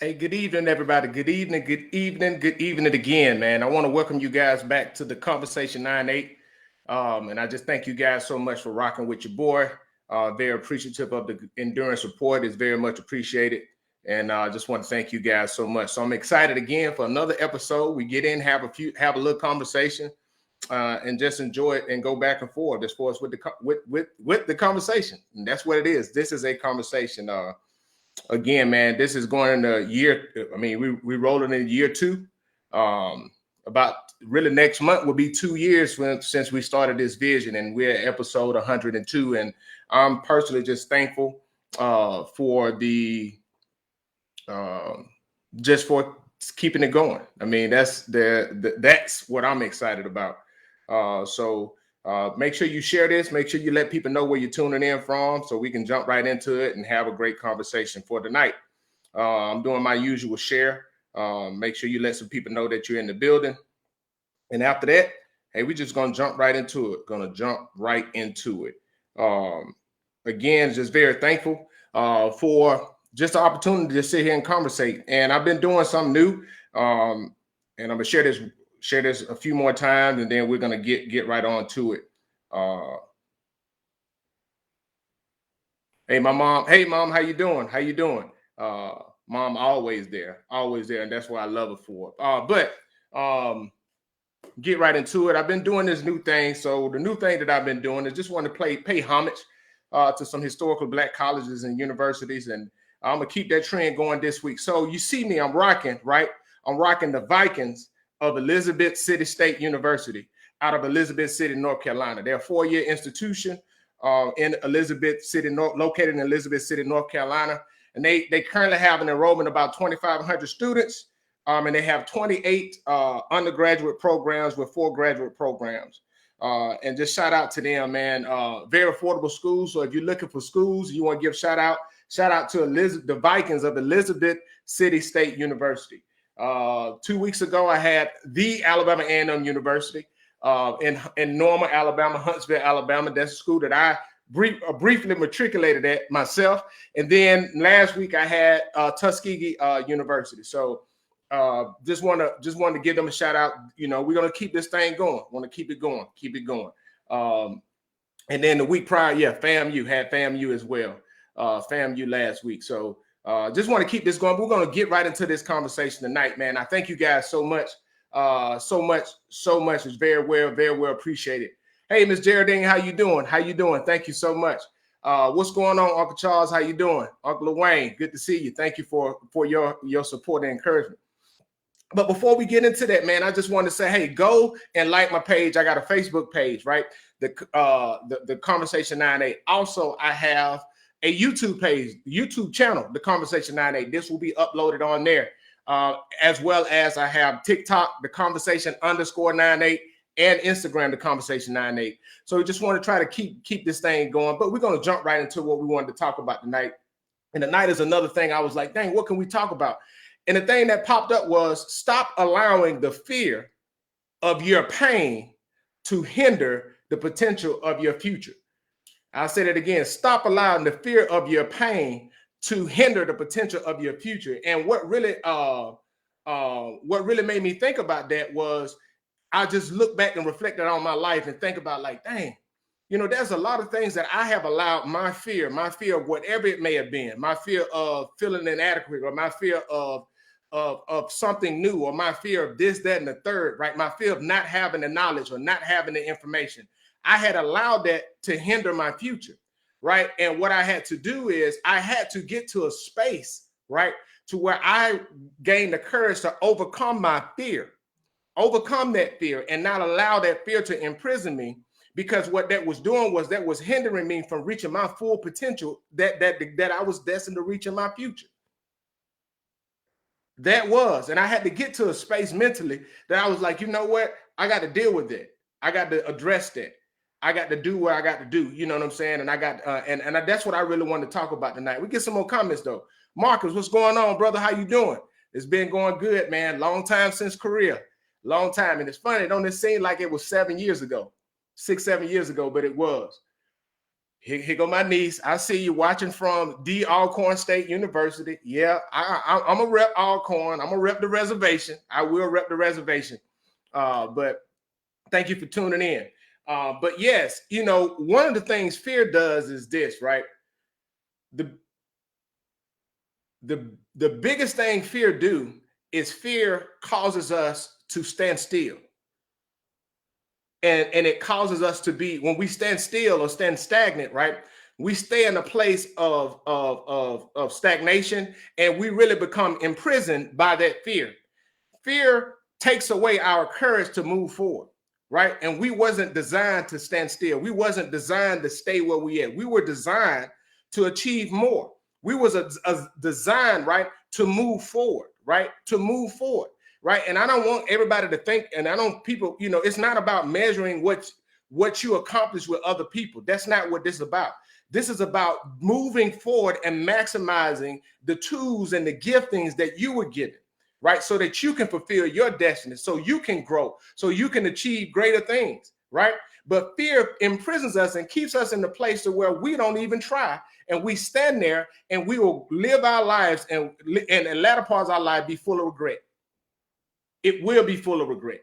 Hey, good evening, everybody. Good evening again, man. I want to welcome you guys back to the Conversation 9-8. And I just thank you guys so much for rocking with your boy. Very appreciative of the endurance support. It's very much appreciated. And I just want to thank you guys so much. So I'm excited again for another episode. We get in, have a little conversation, and just enjoy it and go back and forth as far as with the conversation. And that's what it is. This is a conversation. Again, man, this is going into year. I mean, we rolling in year two. About really next month will be 2 years since we started this vision, and we're at episode 102. And I'm personally just thankful for the just for keeping it going. I mean, that's what I'm excited about. So make sure you share this. Make sure you let people know where you're tuning in from so we can jump right into it and have a great conversation for tonight. I'm doing my usual share. Make sure you let some people know that you're in the building. And after that, hey, we're just going to jump right into it. Again, just very thankful for just the opportunity to sit here and conversate. And I've been doing something new. And I'm going to share this a few more times, and then we're going to get right on to it. Hey, mom, how you doing? Mom always there, and that's what I love her for. But get right into it. I've been doing this new thing. So the new thing that I've been doing is just want to pay homage to some historical Black colleges and universities, and I'm gonna keep that trend going this week. So you see me, I'm rocking the Vikings of Elizabeth City State University out of Elizabeth City, North Carolina. They're a 4-year institution in Elizabeth City, located in Elizabeth City, North Carolina. And they currently have an enrollment of about 2,500 students. And they have 28 undergraduate programs with 4 graduate programs. And just shout out to them, man. Very affordable schools. So if you're looking for schools, you want to give shout out to the Vikings of Elizabeth City State University. 2 weeks ago, I had the Alabama A&M University in Norma, Alabama, Huntsville, Alabama. That's a school that I briefly matriculated at myself. And then last week I had Tuskegee University. So just want to give them a shout out. You know, we're going to keep this thing going. Want to keep it going. And then the week prior, FAMU had FAMU as well. FAMU last week. So just want to keep this going. We're going to get right into this conversation tonight, man. I thank you guys so much. So much is very well appreciated. Hey, Miss Geraldine, how you doing? Thank you so much. What's going on, Uncle Charles? How you doing? Uncle Wayne, good to see you. Thank you for your support and encouragement. But before we get into that, man, I just want to say, hey, go and like my page. I got a Facebook page, right? The Conversation 9-8. Also, I have a YouTube page, YouTube channel, the Conversation 9-8. This will be uploaded on there. As well as I have TikTok, the Conversation _98, and Instagram, the Conversation 9-8. So we just want to try to keep this thing going. But we're going to jump right into what we wanted to talk about tonight. And tonight is another thing I was like, dang, what can we talk about? And the thing that popped up was stop allowing the fear of your pain to hinder the potential of your future. I'll say that again. Stop allowing the fear of your pain to hinder the potential of your future. And what really made me think about that was I just look back and reflected on my life and think about like, dang, you know, there's a lot of things that I have allowed my fear of whatever it may have been, my fear of feeling inadequate, or my fear of something new, or my fear of this, that, and the third, right? My fear of not having the knowledge or not having the information. I had allowed that to hinder my future, right? And what I had to do is I had to get to a space, right, to where I gained the courage to overcome my fear, overcome that fear, and not allow that fear to imprison me. Because what that was doing was that was hindering me from reaching my full potential that I was destined to reach in my future. And I had to get to a space mentally that I was like, you know what? I got to deal with it. I got to address that. I got to do what I got to do. You know what I'm saying? And I got, that's what I really want to talk about tonight. We get some more comments though. Marcus, what's going on, brother? How you doing? It's been going good, man. Long time since Korea. Long time. And it's funny, don't it seem like it was 7 years ago, 6, 7 years ago, but it was. Here go my niece. I see you watching from D. Alcorn State University. Yeah, I'm a rep Alcorn. I'm a rep the reservation. I will rep the reservation. But thank you for tuning in. But yes, you know, one of the things fear does is this, right? The biggest thing fear do is fear causes us to stand still. And it causes us to be, when we stand still or stand stagnant, right? We stay in a place of stagnation, and we really become imprisoned by that fear. Fear takes away our courage to move forward, right? And we wasn't designed to stand still. We wasn't designed to stay where we at. We were designed to achieve more. We was a designed, right, to move forward, right? To move forward. Right. And I don't want everybody to think, and I don't people, you know, it's not about measuring what you accomplish with other people. That's not what this is about. This is about moving forward and maximizing the tools and the giftings that you were given, right? So that you can fulfill your destiny, so you can grow, so you can achieve greater things, right? But fear imprisons us and keeps us in the place to where we don't even try. And we stand there and we will live our lives and the latter parts of our life be full of regret. It will be full of regret.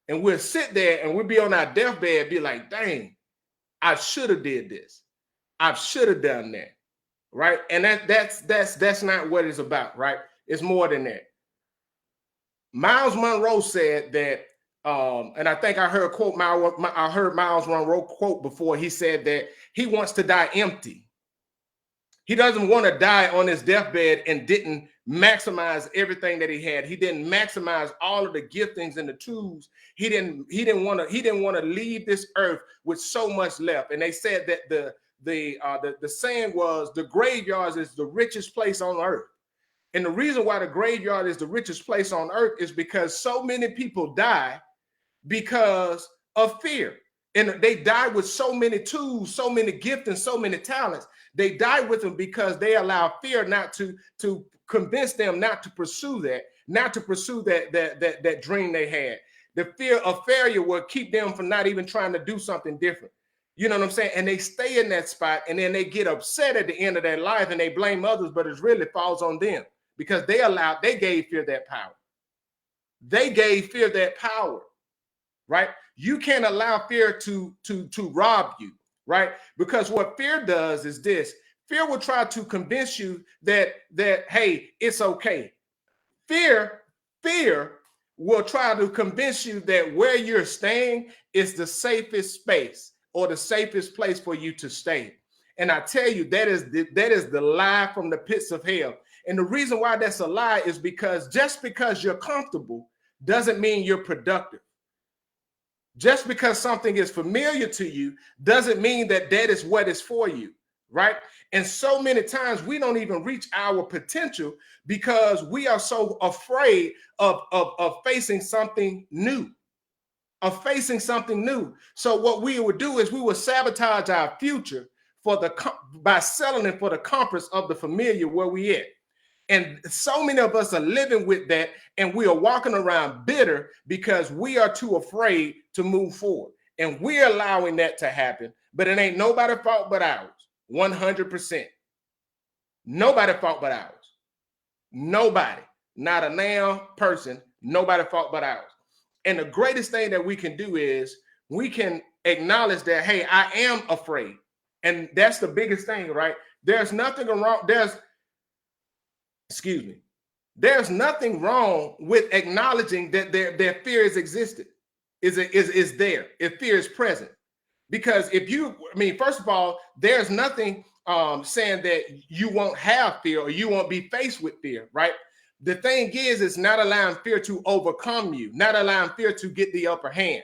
And we'll sit there and we'll be on our deathbed, be like, dang, I should have did this. I should have done that. Right. And that's not what it's about. Right. It's more than that. Miles Monroe said that, and I think I heard Miles Monroe quote before. He said that he wants to die empty. He doesn't want to die on his deathbed and didn't maximize everything that he had. He didn't maximize all of the giftings and the tools. He didn't want to leave this earth with so much left. And they said that the saying was, the graveyard is the richest place on earth. And the reason why the graveyard is the richest place on earth is because so many people die because of fear. And they die with so many tools, so many gifts, and so many talents. They die with them because they allow fear not to convince them not to pursue that dream they had. The fear of failure will keep them from not even trying to do something different. You know what I'm saying? And they stay in that spot, and then they get upset at the end of their life, and they blame others, but it really falls on them because they gave fear that power. They gave fear that power, right? You can't allow fear to rob you, right? Because what fear does is this. Fear will try to convince you that hey, it's okay. Fear will try to convince you that where you're staying is the safest space or the safest place for you to stay. And I tell you, that is the lie from the pits of hell. And the reason why that's a lie is because just because you're comfortable doesn't mean you're productive. Just because something is familiar to you doesn't mean that is what is for you, right? And so many times we don't even reach our potential because we are so afraid of facing something new, So what we would do is we would sabotage our future by settling for the comforts of the familiar where we at. And so many of us are living with that, and we are walking around bitter because we are too afraid to move forward. And we're allowing that to happen, but it ain't nobody's fault but ours. 100%. Nobody's fault but ours. Nobody, not a damn person, nobody's fault but ours. And the greatest thing that we can do is we can acknowledge that, hey, I am afraid. And that's the biggest thing, right? There's nothing wrong. There's nothing wrong with acknowledging that their fear is existed, is there, if fear is present. Because first of all, there's nothing saying that you won't have fear or you won't be faced with fear, right? The thing is not allowing fear to overcome you, not allowing fear to get the upper hand.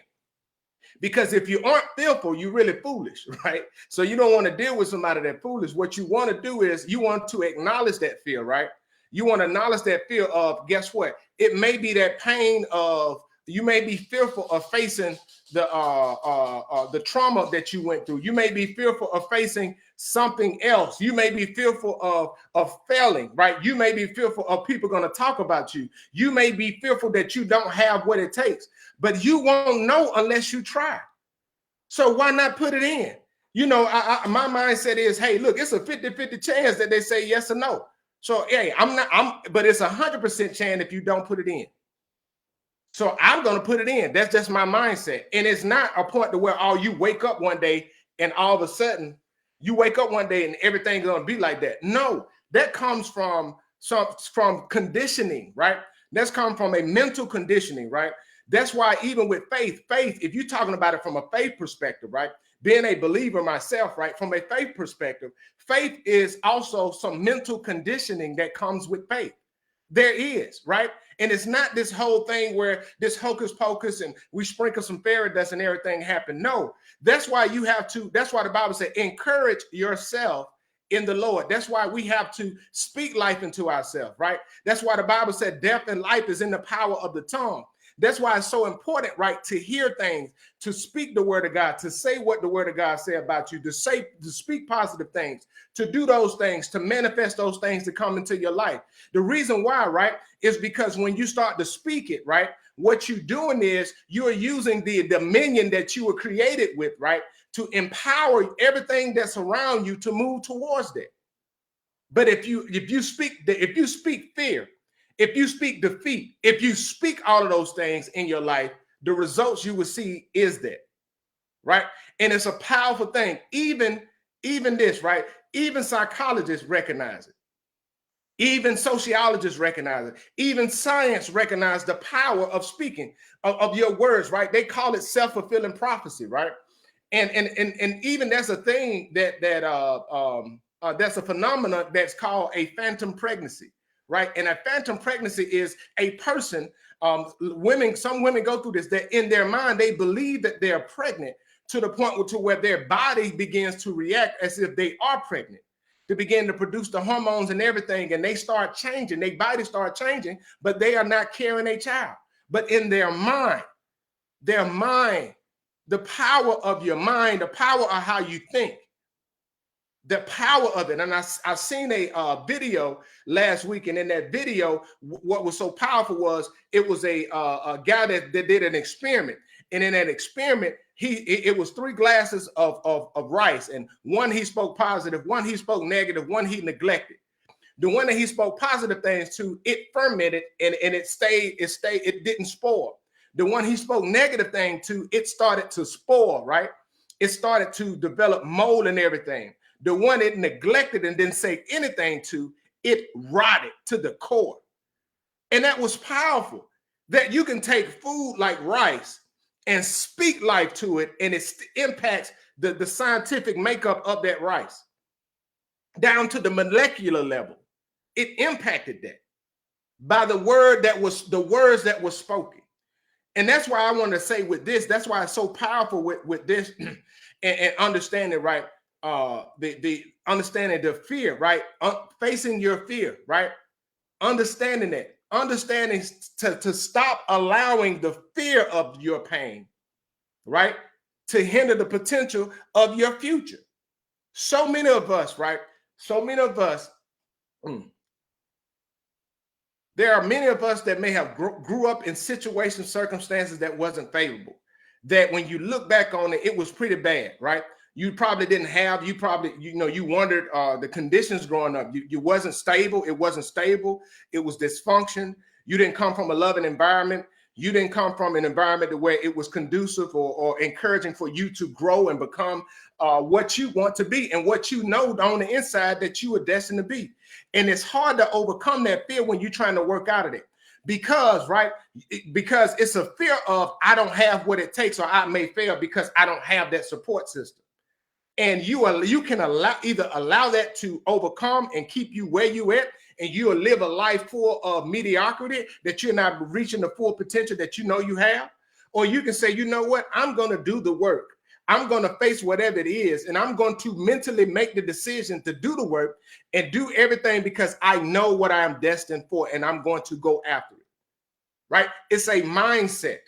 Because if you aren't fearful, you're really foolish, right? So you don't want to deal with somebody that's foolish. What you want to do is you want to acknowledge that fear, right? You want to acknowledge that fear of, guess what? It may be that pain of, you may be fearful of facing the trauma that you went through. You may be fearful of facing something else. You may be fearful of failing, right? You may be fearful of people going to talk about you. You may be fearful that you don't have what it takes, but you won't know unless you try. So why not put it in? You know, my mindset is, hey, look, it's a 50-50 chance that they say yes or no. So, hey, but it's 100% chance if you don't put it in. So I'm going to put it in. That's just my mindset. And it's not a point to where, oh, you wake up one day and all of a sudden you wake up one day and everything's going to be like that. No, that comes from conditioning, right? That's come from a mental conditioning, right? That's why even with faith, if you're talking about it from a faith perspective, right? Being a believer myself, right? From a faith perspective, faith is also some mental conditioning that comes with faith. There is, right? And it's not this whole thing where this hocus pocus and we sprinkle some fairy dust and everything happen. No, that's why that's why the Bible said, encourage yourself in the Lord. That's why we have to speak life into ourselves, right? That's why the Bible said death and life is in the power of the tongue. That's why it's so important, right, to hear things, to speak the word of God, to say what the word of God said about you, to speak positive things, to do those things, to manifest those things to come into your life. The reason why, right, is because when you start to speak it, right, what you're doing is you're using the dominion that you were created with, right, to empower everything that's around you to move towards that. But if you speak fear, if you speak defeat, if you speak all of those things in your life, the results you will see is that, right? And it's a powerful thing. Even this, right? Even psychologists recognize it. Even sociologists recognize it. Even science recognize the power of speaking, of your words, right? They call it self-fulfilling prophecy, right? And even that's a thing that's a phenomenon that's called a phantom pregnancy, right? And a phantom pregnancy is a person, some women go through this, that in their mind, they believe that they're pregnant to the point where their body begins to react as if they are pregnant, to begin to produce the hormones and everything, and they start changing, their body start changing, but they are not carrying a child. But in their mind, the power of your mind, the power of how you think, the power of it. And I've seen a video last week, and in that video, what was so powerful was it was a guy that did an experiment. And in that experiment, it was 3 glasses of rice, and one he spoke positive, one he spoke negative, one he neglected. The one that he spoke positive things to, it fermented and it didn't spoil. The one he spoke negative thing to, it started to spoil, right? It started to develop mold and everything. The one it neglected and didn't say anything to, it rotted to the core. And that was powerful, that you can take food like rice and speak life to it, and it impacts the scientific makeup of that rice down to the molecular level. It impacted that by the words that were spoken. And that's why I want to say with this, that's why it's so powerful with this and understanding, right? The understanding the fear, right? Facing your fear, right? Understanding that, understanding to stop allowing the fear of your pain, right? To hinder the potential of your future. So many of us, right? So many of us, there are many of us that may have grew up in situations, circumstances that wasn't favorable. That when you look back on it, it was pretty bad, right? You probably didn't have, you wondered the conditions growing up. You wasn't stable. It wasn't stable. It was dysfunction. You didn't come from a loving environment. You didn't come from an environment where it was conducive or encouraging for you to grow and become what you want to be and what you know on the inside that you are destined to be. And it's hard to overcome that fear when you're trying to work out of it. Because it's a fear of, I don't have what it takes, or I may fail because I don't have that support system. And you can either allow that to overcome and keep you where you at, and you'll live a life full of mediocrity, that you're not reaching the full potential that you know you have. Or you can say, you know what, I'm going to do the work. I'm going to face whatever it is, and I'm going to mentally make the decision to do the work and do everything because I know what I am destined for, and I'm going to go after it, right? It's a mindset.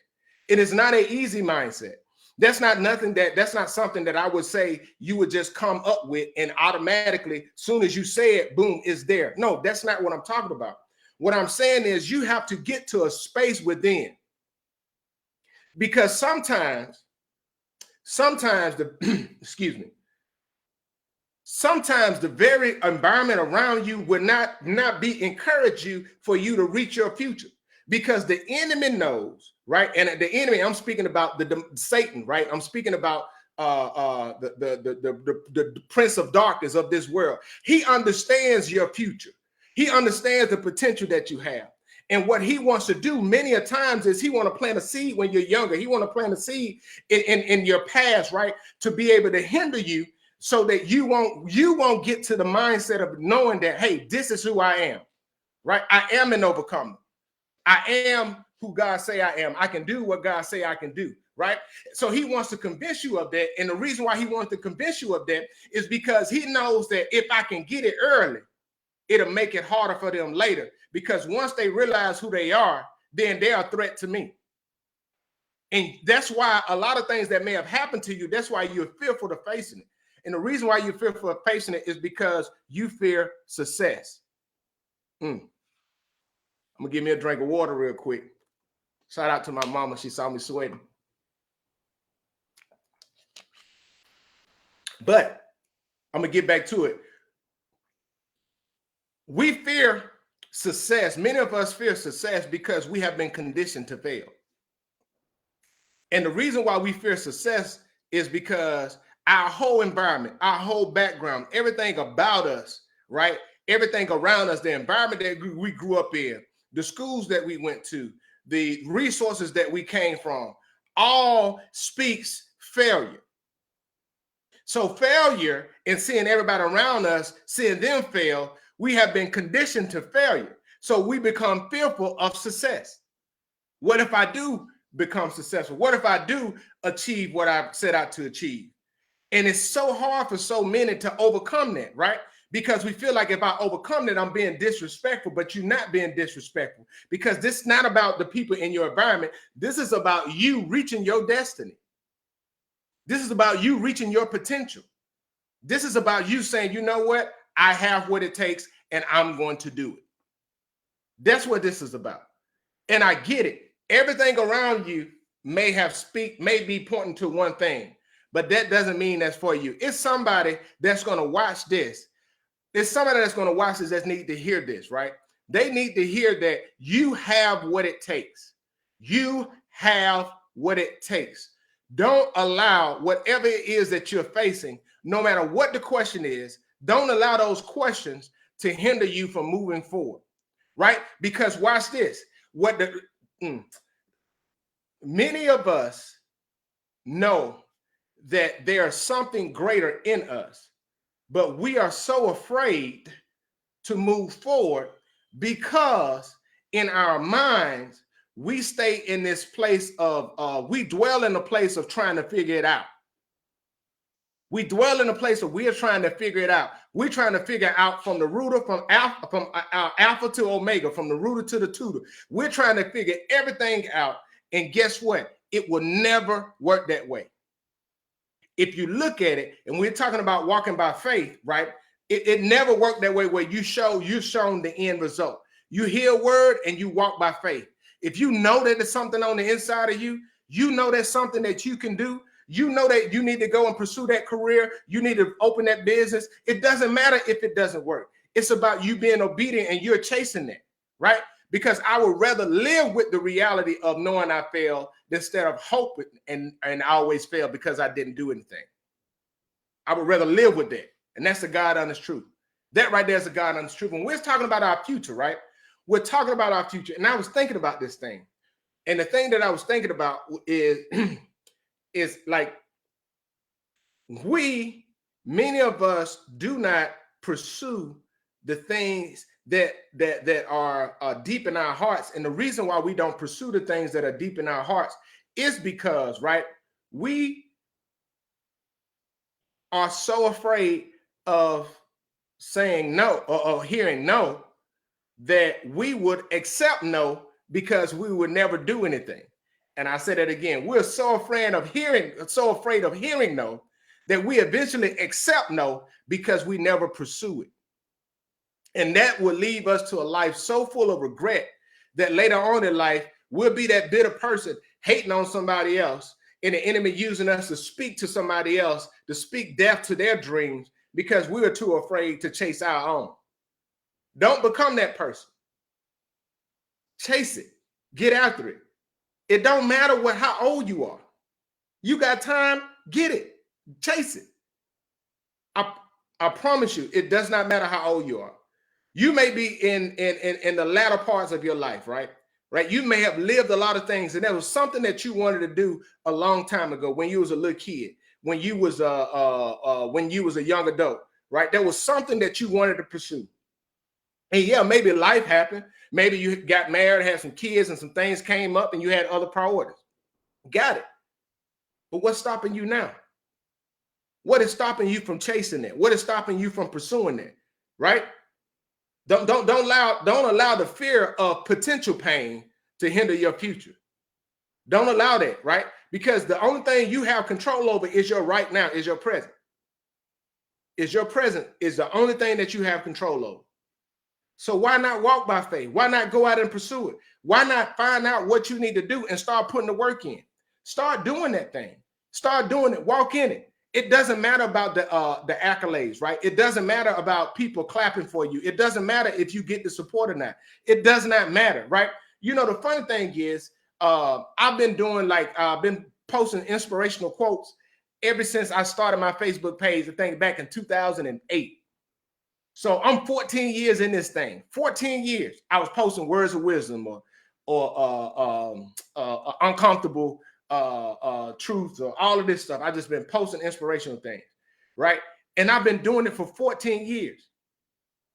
It is not an easy mindset. That's not something that I would say you would just come up with and automatically, soon as you say it, boom, it's there. No, that's not what I'm talking about. What I'm saying is you have to get to a space within, because sometimes excuse me, sometimes the very environment around you will not be encourage you for you to reach your future, because the enemy knows, right? And the enemy, I'm speaking about the Satan, right? I'm speaking about the prince of darkness of this world. He understands your future. He understands the potential that you have. And what he wants to do many a times is he want to plant a seed when you're younger. He want to plant a seed in your past, right? To be able to hinder you, so that you won't get to the mindset of knowing that, hey, this is who I am, right? I am an overcomer. I am who God say I am. I can do what God say I can do, right? So he wants to convince you of that. And the reason why he wants to convince you of that is because he knows that if I can get it early, it'll make it harder for them later. Because once they realize who they are, then they're a threat to me. And that's why a lot of things that may have happened to you, that's why you're fearful of facing it. And the reason why you're fearful of facing it is because you fear success. I'm gonna give me a drink of water real quick. Shout out to my mama. She saw me sweating. But I'm gonna get back to it. We fear success. Many of us fear success because we have been conditioned to fail. And the reason why we fear success is because our whole environment, our whole background, everything about us, right? Everything around us, the environment that we grew up in, the schools that we went to, the resources that we came from, all speaks failure. So failure, and seeing everybody around us, seeing them fail, we have been conditioned to failure. So we become fearful of success. What if I do become successful? What if I do achieve what I set out to achieve? And it's so hard for so many to overcome that, right? Because we feel like if I overcome that, I'm being disrespectful, but you're not being disrespectful, because this is not about the people in your environment. This is about you reaching your destiny. This is about you reaching your potential. This is about you saying, you know what? I have what it takes and I'm going to do it. That's what this is about. And I get it. Everything around you may be pointing to one thing, but that doesn't mean that's for you. It's somebody that's going to watch this. It's somebody that's going to watch this that need to hear this, right? They need to hear that you have what it takes. You have what it takes. Don't allow whatever it is that you're facing, no matter what the question is, don't allow those questions to hinder you from moving forward, right? Because watch this. Many of us know that there's something greater in us, but we are so afraid to move forward because in our minds, we stay in this place of, we dwell in the place of trying to figure it out. We dwell in a place of we're trying to figure it out. We're trying to figure out from the rooter, from alpha to omega, from the rooter to the tutor. We're trying to figure everything out. And guess what? It will never work that way. If you look at it, and we're talking about walking by faith, right? It never worked that way where you're shown the end result. You hear a word and you walk by faith. If you know that there's something on the inside of you, you know there's something that you can do. You know that you need to go and pursue that career. You need to open that business. It doesn't matter if it doesn't work. It's about you being obedient and you're chasing that, right? Because I would rather live with the reality of knowing I failed instead of hoping and I always fail because I didn't do anything. I would rather live with that. And that's the God honest truth. That right there is a God honest truth. When we're talking about our future, right? We're talking about our future. And I was thinking about this thing. And the thing that I was thinking about is is like many of us do not pursue the things that are deep in our hearts. And the reason why we don't pursue the things that are deep in our hearts is because, right, we are so afraid of saying no or hearing no that we would accept no because we would never do anything. And I said it again, we're so afraid of hearing no that we eventually accept no because we never pursue it. And that will leave us to a life so full of regret that later on in life, we'll be that bitter person hating on somebody else and the enemy using us to speak to somebody else, to speak death to their dreams because we are too afraid to chase our own. Don't become that person. Chase it. Get after it. It don't matter how old you are. You got time, get it. Chase it. I promise you, it does not matter how old you are. You may be in the latter parts of your life, right? You may have lived a lot of things, and there was something that you wanted to do a long time ago when you was a little kid, when you was a young adult, right? There was something that you wanted to pursue. And yeah, maybe life happened. Maybe you got married, had some kids, and some things came up, and you had other priorities. Got it. But what's stopping you now? What is stopping you from chasing that? What is stopping you from pursuing that? Right? Don't allow the fear of potential pain to hinder your future. Don't allow that, right? Because the only thing you have control over is your right now, is your present. Is your present is the only thing that you have control over. So why not walk by faith? Why not go out and pursue it? Why not find out what you need to do and start putting the work in? Start doing that thing. Start doing it. Walk in it. It doesn't matter about the accolades, right? It doesn't matter about people clapping for you. It doesn't matter if you get the support or not. It does not matter, right? You know, the funny thing is, I've been posting inspirational quotes ever since I started my Facebook page, I think back in 2008. So I'm 14 years in this thing. 14 years. I was posting words of wisdom or uncomfortable truths or all of this stuff. I've just been posting inspirational things, right? And I've been doing it for 14 years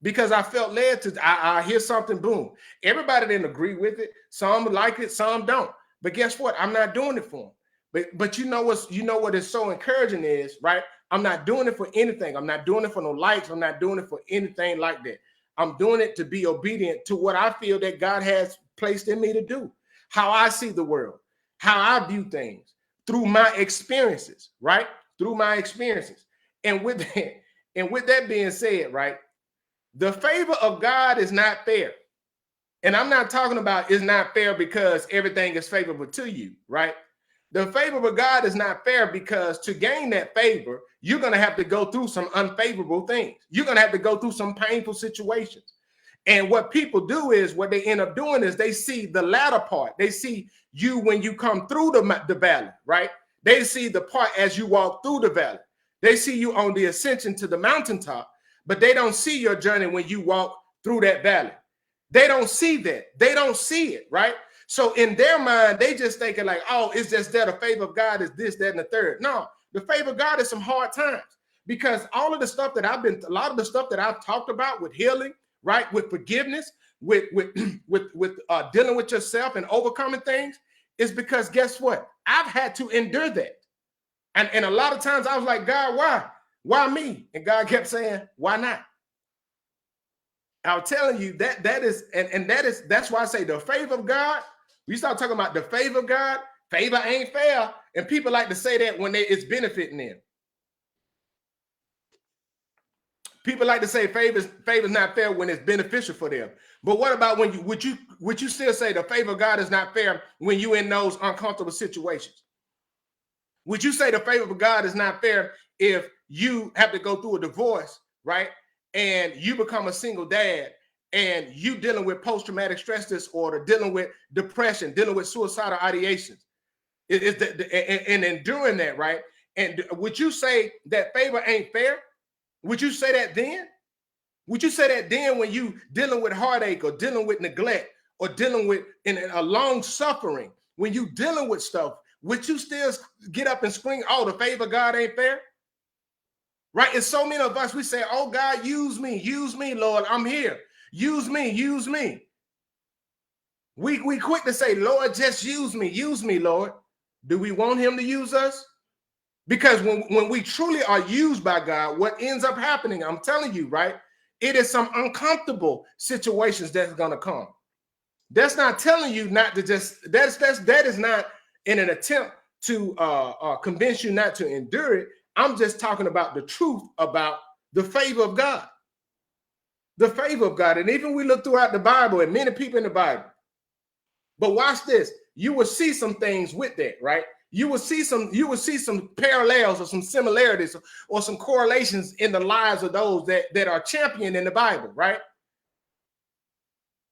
because I felt led to. I hear something, boom. Everybody didn't agree with it. Some like it, some don't. But guess what? I'm not doing it for them. But you know what is so encouraging is, right? I'm not doing it for anything. I'm not doing it for no likes. I'm not doing it for anything like that. I'm doing it to be obedient to what I feel that God has placed in me to do, how I see the world, how I view things through my experiences, right? Through my experiences. And with that being said, right, the favor of God is not fair. And I'm not talking about it's not fair because everything is favorable to you, right? The favor of God is not fair because to gain that favor, you're going to have to go through some unfavorable things. You're going to have to go through some painful situations. And what people do is what they end up doing is they see the latter part. They see you when you come through the valley, right? They see the part as you walk through the valley. They see you on the ascension to the mountaintop, but they don't see your journey when you walk through that valley. They don't see that. They don't see it, right? So in their mind, they just thinking like, oh, it's just that the favor of God is this, that, and the third. No, the favor of God is some hard times because all of the stuff that a lot of the stuff that I've talked about with healing, right, with forgiveness, with dealing with yourself and overcoming things is because guess what? I've had to endure that. And a lot of times I was like, God, why? Why me? And God kept saying, why not? I'm telling you that's why I say the favor of God. We start talking about the favor of God. Favor ain't fair. And people like to say that when it's benefiting them. People like to say favor's not fair when it's beneficial for them. But what about when would you still say the favor of God is not fair when you're in those uncomfortable situations? Would you say the favor of God is not fair if you have to go through a divorce, right? And you become a single dad and you dealing with post-traumatic stress disorder, dealing with depression, dealing with suicidal ideations, and enduring that, right? And would you say that favor ain't fair? Would you say that then? Would you say that then when you dealing with heartache or dealing with neglect or dealing with in a long suffering, when you dealing with stuff, would you still get up and scream, oh, the favor of God ain't fair? Right? And so many of us, we say, oh, God, use me, Lord, I'm here. Use me. We quick to say, Lord, just use me, Lord. Do we want him to use us? Because when we truly are used by God, what ends up happening, I'm telling you, right? It is some uncomfortable situations that's going to come. That's not telling you not to just, that is not in an attempt to convince you not to endure it. I'm just talking about the truth about the favor of God. The favor of God. And even we look throughout the Bible and many people in the Bible. But watch this. You will see some things with that, right? you will see some parallels or some similarities or some correlations in the lives of those that are championed in the Bible, right?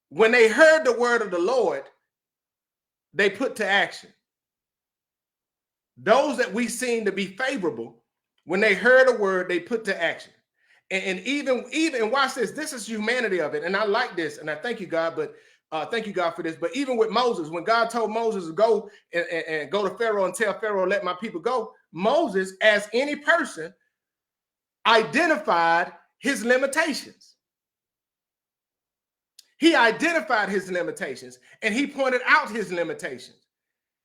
When they heard the word of the Lord, they put to action. Those that we seem to be favorable, when they heard a word, they put to action. And even watch this. This is humanity of it. And I like this. And I thank you, God. But thank you, God, for this. But even with Moses, when God told Moses to go and go to Pharaoh and tell Pharaoh, let my people go, Moses, as any person, identified his limitations. He identified his limitations and he pointed out his limitations.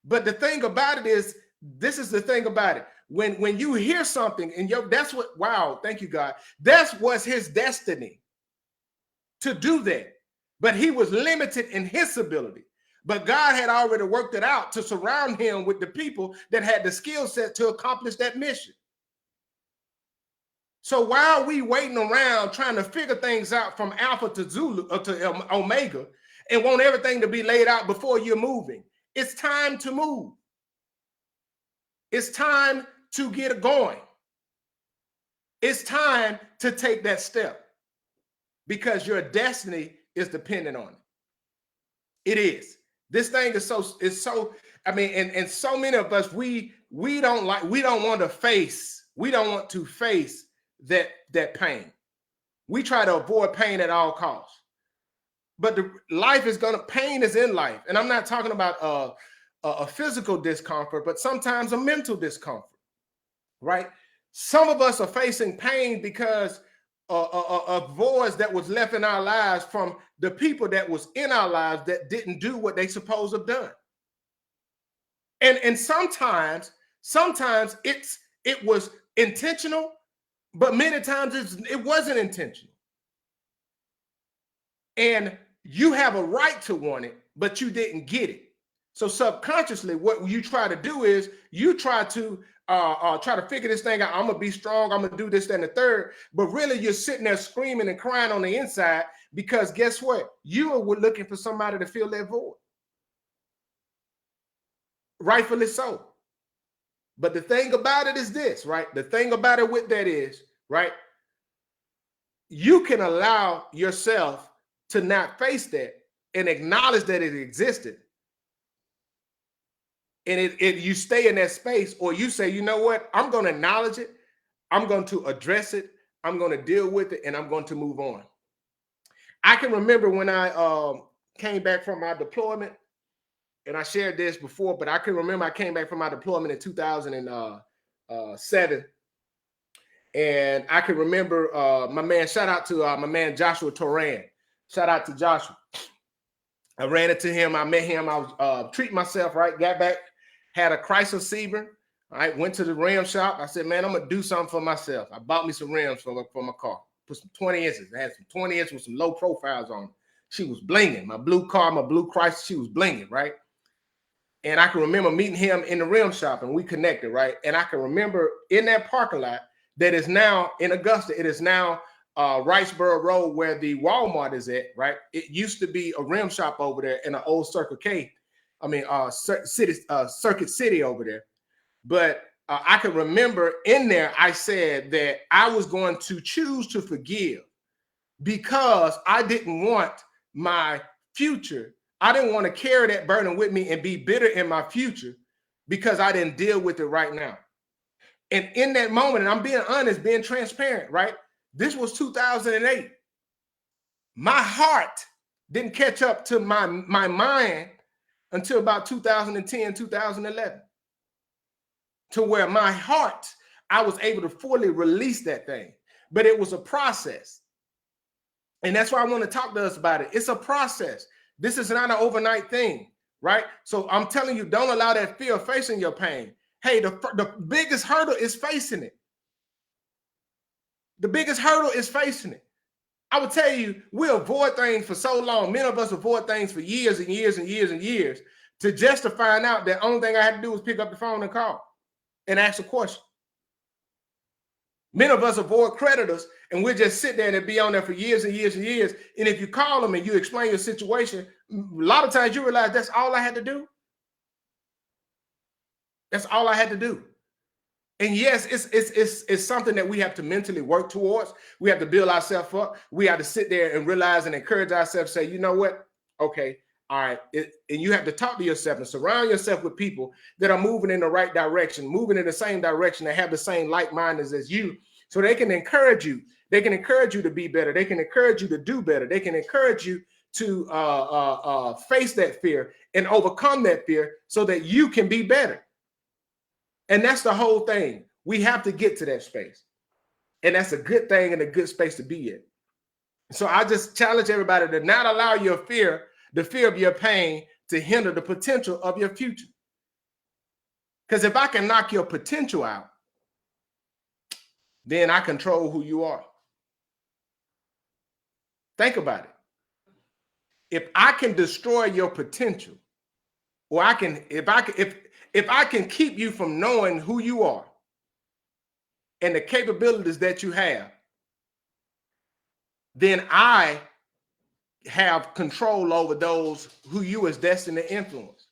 But the thing about it is, this is the thing about it. When you hear something and that's what, wow, thank you, God. That was his destiny to do that. But he was limited in his ability. But God had already worked it out to surround him with the people that had the skill set to accomplish that mission. So while we waiting around trying to figure things out from Alpha to Zulu or to Omega and want everything to be laid out before you're moving, it's time to move. It's time to get it going. It's time to take that step because your destiny is dependent on it. It is. This thing is so, I mean, and so many of us, we don't want to face that pain. We try to avoid pain at all costs. But pain is in life. And I'm not talking about a physical discomfort, but sometimes a mental discomfort, right? Some of us are facing pain because of voids that was left in our lives from the people that was in our lives that didn't do what they supposed to have done. And sometimes it was intentional, but many times it wasn't intentional. And you have a right to want it, but you didn't get it. So subconsciously, what you try to do is you try to figure this thing out. I'm gonna be strong. I'm gonna do this, that, and the third. But really, you're sitting there screaming and crying on the inside because guess what? You were looking for somebody to fill that void. Rightfully so. But the thing about it is this, right? The thing about it with that is, right? You can allow yourself to not face that and acknowledge that it existed. And you stay in that space, or you say, you know what? I'm going to acknowledge it. I'm going to address it. I'm going to deal with it, and I'm going to move on. I can remember when I came back from my deployment, and I shared this before, but I can remember I came back from my deployment in 2007. And I can remember my man, shout out to my man, Joshua Toran. Shout out to Joshua. I ran into him. I met him. I was treating myself, right? Got back, had a Chrysler Sebring. All right, went to the rim shop. I said, man, I'm going to do something for myself. I bought me some rims for my car. Put some 20 inches. I had some 20 inches with some low profiles on them. She was blinging. My blue car, my blue Chrysler, she was blinging, right? And I can remember meeting him in the rim shop, and we connected, right? And I can remember in that parking lot that is now in Augusta, it is now Riceboro Road where the Walmart is at, right? It used to be a rim shop over there in an old Circuit City over there. But I can remember in there, I said that I was going to choose to forgive because I didn't want my future. I didn't want to carry that burden with me and be bitter in my future because I didn't deal with it right now. And in that moment, and I'm being honest, being transparent, right? This was 2008. My heart didn't catch up to my mind until about 2010, 2011. To where my heart, I was able to fully release that thing. But it was a process. And that's why I want to talk to us about it. It's a process. This is not an overnight thing, right? So I'm telling you, don't allow that fear of facing your pain. Hey, the biggest hurdle is facing it. The biggest hurdle is facing it. I would tell you, we avoid things for so long. Many of us avoid things for years and years and years and years to just to find out that the only thing I had to do was pick up the phone and call and ask a question. Many of us avoid creditors, and we'll just sit there and be on there for years and years and years. And if you call them and you explain your situation, a lot of times you realize that's all I had to do. That's all I had to do. And yes, it's something that we have to mentally work towards. We have to build ourselves up. We have to sit there and realize and encourage ourselves, say, you know what? Okay, all right. And you have to talk to yourself and surround yourself with people that are moving in the right direction, moving in the same direction, that have the same like-mindedness as you, so they can encourage you. They can encourage you to be better. They can encourage you to do better. They can encourage you to face that fear and overcome that fear so that you can be better. And that's the whole thing. We have to get to that space. And that's a good thing and a good space to be in. So I just challenge everybody to not allow your fear, the fear of your pain, to hinder the potential of your future. Because if I can knock your potential out, then I control who you are. Think about it. If I can destroy your potential, or if I can keep you from knowing who you are and the capabilities that you have, then I have control over those who you is destined to influence.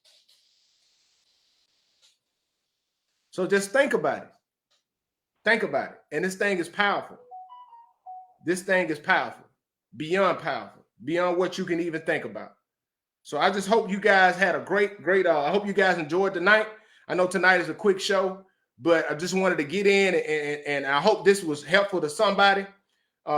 So just think about it. Think about it. And this thing is powerful. This thing is powerful, beyond what you can even think about. So I just hope you guys had a great, I hope you guys enjoyed tonight. I know tonight is a quick show, but I just wanted to get in and I hope this was helpful to somebody.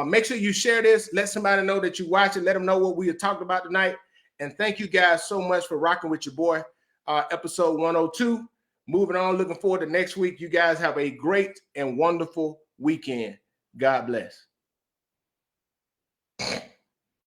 Make sure you share this. Let somebody know that you watch it. Let them know what we have talked about tonight. And thank you guys so much for rocking with your boy. Episode 102. Moving on, looking forward to next week. You guys have a great and wonderful weekend. God bless.